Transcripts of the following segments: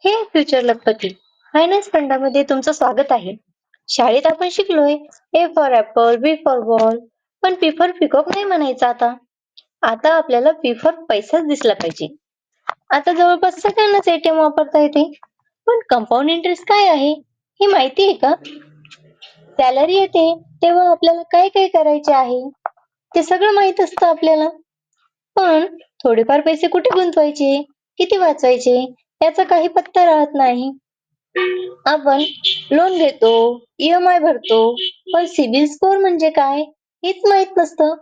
हे फ्युचर लखपती फायनान्स फंडामध्ये तुमचं स्वागत आहे. शाळेत आपण शिकलोय A for apple, B for ball, पण पी फॉर पिकॉक नाही म्हणायचं आता. आता आपल्याला पी फॉर पैसाच दिसला पाहिजे. आता जवळपास सगळ्यांनाच एटीएम वापरता येते. पण कंपाऊंड इंटरेस्ट काय आहे हे माहिती आहे का? सॅलरी येते तेव्हा आपल्याला काय काय करायचे आहे ते सगळं माहित असतं आपल्याला. पण थोडेफार पैसे कुठे गुंतवायचे, किती वाचवायचे याचा काही पत्ता राहत नाही. आपण लोन घेतो, ईएमआय भरतो, पण सिबिल स्कोअर म्हणजे काय हेच माहित नसतं.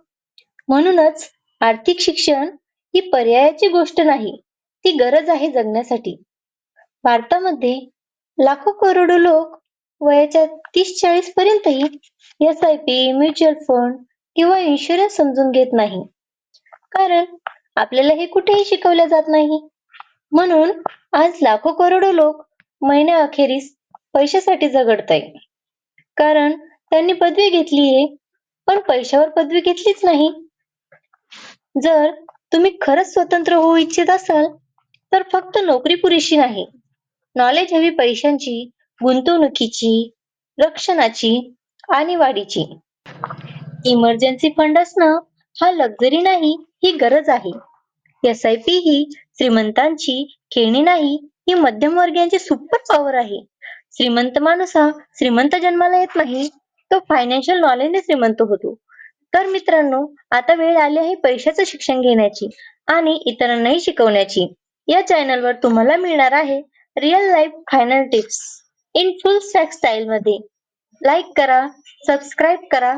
म्हणूनच आर्थिक शिक्षण ही पर्यायाची गोष्ट नाही, ती गरज आहे जगण्यासाठी. भारतामध्ये लाखो करोडो लोक वयाच्या 30-40 पर्यंतही एस-आय-पी, म्युच्युअल फंड किंवा इन्शुरन्स समजून घेत नाही. कारण आपल्याला हे कुठेही शिकवलं जात नाही. म्हणून आज लाखो करोडो लोक महिन्याअखेरीस पैशासाठी झगडताय. कारण त्यांनी पदवी घेतलीये, पण पैशावर पदवी घेतलीच नाही. जर तुम्ही खरंच स्वतंत्र होऊ इच्छित असाल, तर फक्त नोकरी पुरेशी नाही. नॉलेज हवी पैशांची, गुंतवणुकीची, रक्षणाची आणि वाढीची. इमर्जन्सी फंड असणं हा लक्झरी नाही, ही गरज आहे. एस-आय-पी ही श्रीमंतांची खेळणी नाही, ही मध्यमवर्गीयांची सुपर पॉवर आहे. श्रीमंत माणूस हा श्रीमंत जन्माला येत नाही, तो फायनान्शियल नॉलेजने श्रीमंत होतो. तर मित्रांनो, आता वेळ आली आहे पैशाचं शिक्षण घेण्याची आणि इतरांनाही शिकवण्याची. या चॅनलवर तुम्हाला मिळणार आहे real life finance tips in full style मध्ये. लाईक करा, सबस्क्राईब करा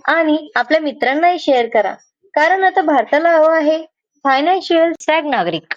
आणि आपल्या मित्रांनाही शेअर करा. कारण आता भारताला हवं आहे फायनान्शियल नागरिक.